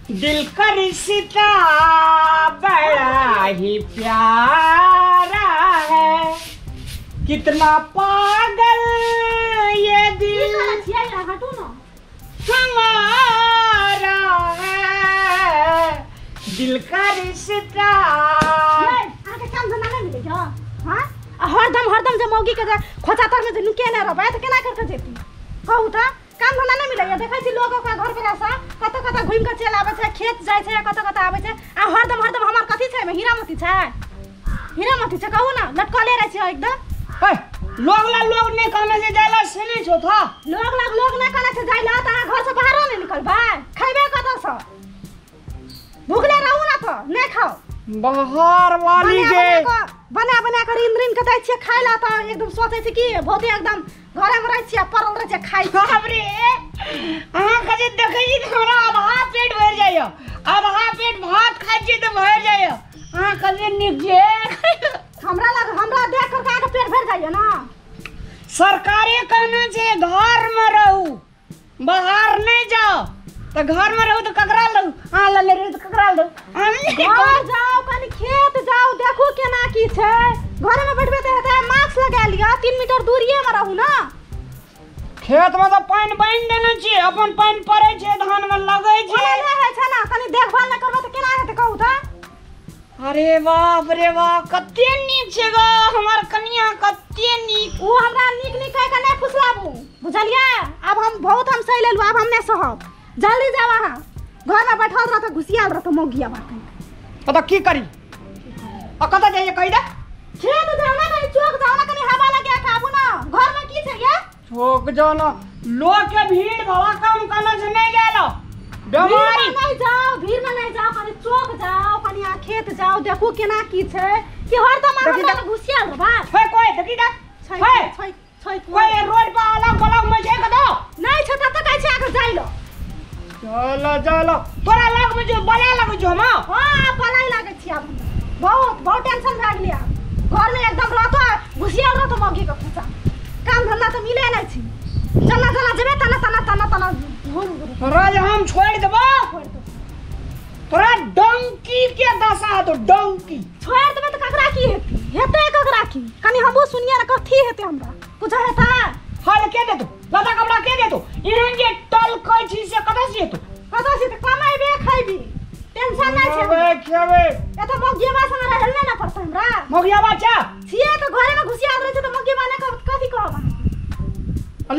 दिल का रिश्ता बड़ा ही प्यारा है, कितना पागल ये दिल हमारा है। दिल का रिश्ता हरदम जब मौगी के खोचातर में नुके ना रहबे त केना करके जेती कहू त काम धंधा नहीं मिलैया। देखै छी लोग ओकरा घर पर आसा कत घुम के चल आबै छै, खेत जाय छै, कत आबै छै। आ हरदम हमर कथि छै में हीरामती छै, हीरामती छै कहू ना लटकले रहै छै एकदम। हे लोग नहीं कहने से जाला से नहीं छो था। लोग नहीं कहने से जाला त आ घर से बाहर नहीं निकलबै, खैबे कत से भूखले रहू ना त नहीं खाओ। बाहर वाली के बना कर इंद्रिन के दै छियै खाय ला त एकदम सोचै छै कि बहुते एकदम घरे में रहै छियै परल रहै छै खाय। बाप रे अहाँ कजे देखै छी हमरा आधा पेट भर जाइए, आधा पेट भात खाइ छी त भर जाइए। अहाँ कजे निक जे हमरा देख कर के पेट भर जाइए ना। सरकारे कहना छै घर में रहू, बाहर नहीं जाओ। तो घर में रहू तो ककरा लऊ, अहाँ ले रहू तो ककरा लऊ। घर जाओ कनी खेत जाओ देखो केना की छै। घर में बैठबे त हेतै मास्क लगा लिया, 3 मीटर दूरिये में रहू ना। खेत में तो पानी बांध देना छी, अपन पानी पड़े छै धान में लगे छै। नहीं है छै ना, कनी देखभाल न करबे त केना हेतै कहू त। अरे बाप रे बाप कते नीक छै गो हमर कनिया, कते नीक। ओ हमरा नीक कह के नहीं फुसलाबू बुझलिए। अब हम बहुत हम सही लेलु, अब हम नहीं सहब। जल्दी जाओ वहाँ, घर में बैठल रह तो घुसियाल रह तो मौगिया बात पता की करी आ कत जाइए कहि दे। खेत जाओ ना, कहीं चौक जाओ ना, कहीं हवा लगे खाबू ना। घर में की छै ये चौक जाओ ना, लोग के भीड़ भला काम करना से नहीं जालो बीमारी। नहीं जाओ भीड़ में नहीं जाओ, कहीं चौक जाओ, कहीं आ खेत जाओ देखो केना की छै कि हरदम हमरा घुसियाल रह बा। छै कोई देखी दे छै कोई रोड पे अलग अलग में छै कतो नहीं छै त कहै छै आके जाइलो। चलो तोरा लग में जो बला लग जो हम। हां बला लागे छी। अब बहुत टेंशन भाग लिया। घर में एकदम रहतो घुसियाल रहतो मौगी के खुचा, काम धंधा तो मिले नहीं छी। चला जेबे तना घूम राज हम छोड़ देबो। तोरा डंकी के दशा तो डंकी छोड़ देबे त ककरा की हेतै ककरा की। कनी हमहु सुनिया न कथी हेतै हमरा कुछ हेतै। हल के दे तू लता कपड़ा के दे तू इहन जे टल कह छी से कत से तू त कमाइबे खइबी टेंशन नहीं छै। खेबे एत मौगिया संग रहल ना पड़तै हमरा। मौगिया बच्चा छिए त घरे में घुसियाल रहै छै त मौगिया ने कथी कहब।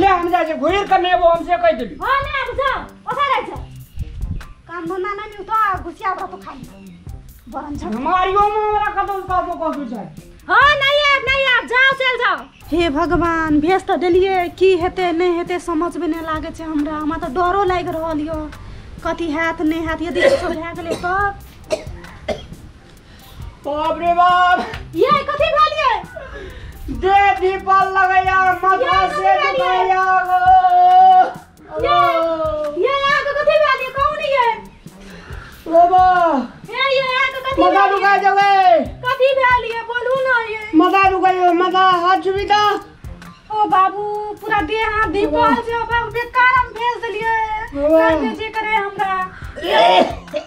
ले हम जाय छै घुइर के नेबो हमसे कह देली। हां ना बुझा ओथा रहै छै काम धंधा नहीं तो घुसियाल रह तो खाली बरन छ हमारियो में हमरा कतो कहू छै। हां नहीं आप जाओ चल जाओ। हे भगवान भेज तो देलिए की हेते नहीं हेते समझ में नहीं लागे छै हमरा। हमरा तो डरो लाग रहल यो कथी हैत नहीं हैत यदि कुछ भए गेलै त। बाप रे बाप ये कथी भेलिए दे दीपल लगैया माथा से दुखाया गो। ये आके कथी भेलिए कहू नहीं है बाबा ये आके कथी मजा दुखा जगे कथी भेलिए बोलू ना। ये मजा दुखायो मजा हाथ छुबीता। ओ बाबू पूरा देह हाथ दीपल जे बाबू बेकार हम भेज देलिए नहीं भेजे करे हमरा।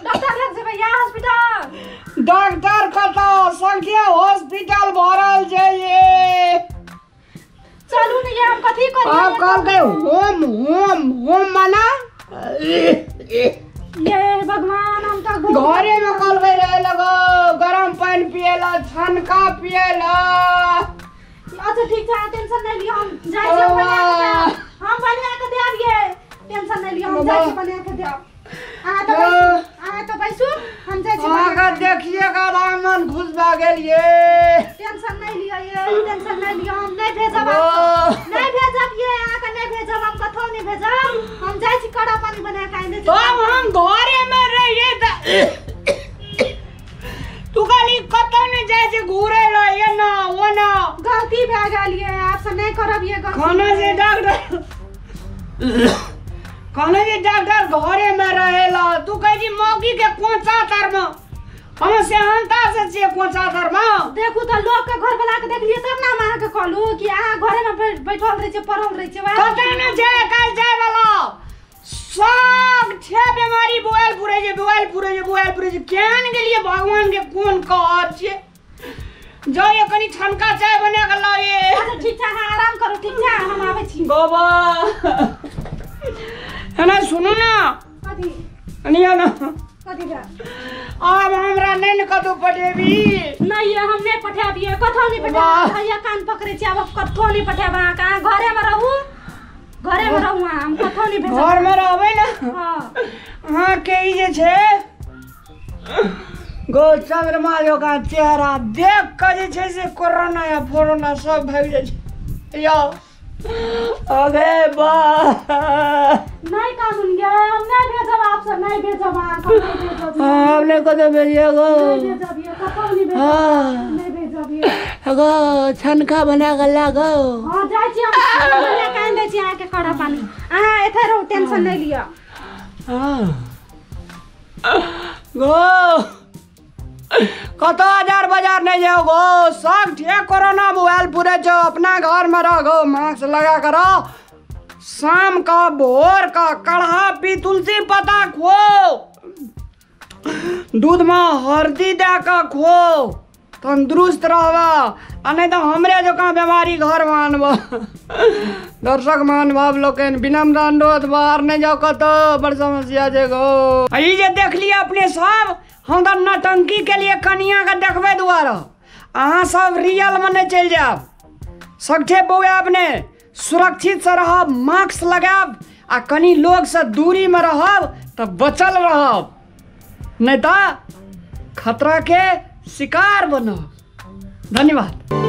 डॉक्टर लग जेबे या हॉस्पिटल। डॉक्टर कतो संख्या हॉस्पिटल भरल छै ये। चलू नहीं हम कथी करी। आप कल के होम माना ये भगवान हम तो घरे में कल के रहे लगो गरम पानी पिएला ठनका पिएला। अच्छा ठीक है टेंशन नहीं लियो हम जाय छै बना के देब ये टेंशन नहीं लियो हम जाय छै बना के देब। आ तो बैसू हम जाय छै आगा देखिए का दामन घुस भा गेल ये। टेंशन नहीं लियो ये टेंशन नहीं लियो हम नहीं भेजब ये आके नहीं भेजब हम कथौ नहीं भेजब। हम जाय छी काढ़ा पानी बना के आइने तो हम घरे में रहिए त तू खाली कतो नहीं जाय छै घूरे रहिए ना वो ना गलती भए गेल ये आपसे नहीं करब ये गलती। खाना से डॉक्टर कहने जे डॉक्टर घरे में रहेला तू कह जी मौगी के कोचा तर में हम से हंता से छे कोचा तर में। देखू त लोग के घर बना के देखलिए तब ना मां के कहलू कि आ घरे में बैठल रह छै पड़ल रह छै। कते न छै काल जाय वाला सब छे बीमारी बोल पुरे जे आयल पूरे केहन गेलिए भगवान के कोन कहर छे जाओ ये कनी ठनका चाय बना के लाए। अच्छा ठीक है, हाँ आराम करो, ठीक है हम आवे छी। बाबा है ना, सुनो ना कथी अनिया ना कथी बा अब हमरा नहीं न कतो पटेबी। नहीं ये हम नहीं पठाबिए, कथो नहीं पठाब भैया कान पकड़े छी, अब कथो नहीं पठाबा। कहां घरे में रहू, घरे में रहू, हम कथो नहीं भेजब। घर में रहबे ना। हां हां के ई जे छे गो चंद्रमा जो का चेहरा देख के जे छे से कोरोना या फोरोना सब भाग जाय छे यो। अबे बा नहीं कानून गया, हम नहीं भेजब आपसे, नहीं भेजब हमने कदे भेजिएगो नहीं भेजब ये कथो नहीं भेजब। हाँ। नहीं भेजब ये गो छनका बना के लागो। हां जाय छी हम ले कान दे छी आ के खड़ा पानी। हां एथे रहो, टेंशन नहीं लिया। हां गो कतो हजार बाजार नहीं जाओ गो, सब ठीक कोरोना मोबाइल पूरे जो अपना घर में रहो गो, मास्क लगा कर रहो। शाम का भोर का काढ़ा पी, तुलसी पत्ता खो, दूध में हल्दी दे के खो, तंदुरुस्त रहबा। आ नहीं तो हमरे जो का बीमारी घर में आनबा। दर्शक महानुभाव लोकन विनम्र अनुरोध, बाहर नहीं जाओ कतो बड़ समस्या जे गो। ई जे देख लिया अपने सब हम तो नटंकी के लिए कनिया के देखबे दुआरा, अहाँ सब रियल में नहीं चल जाब। सगठे बउआ अपने सुरक्षित से रहब, मास्क लगाब आ कनी लोग से दूरी में रहब तो बचल रहब, नहीं तो खतरा के शिकार बनब। धन्यवाद।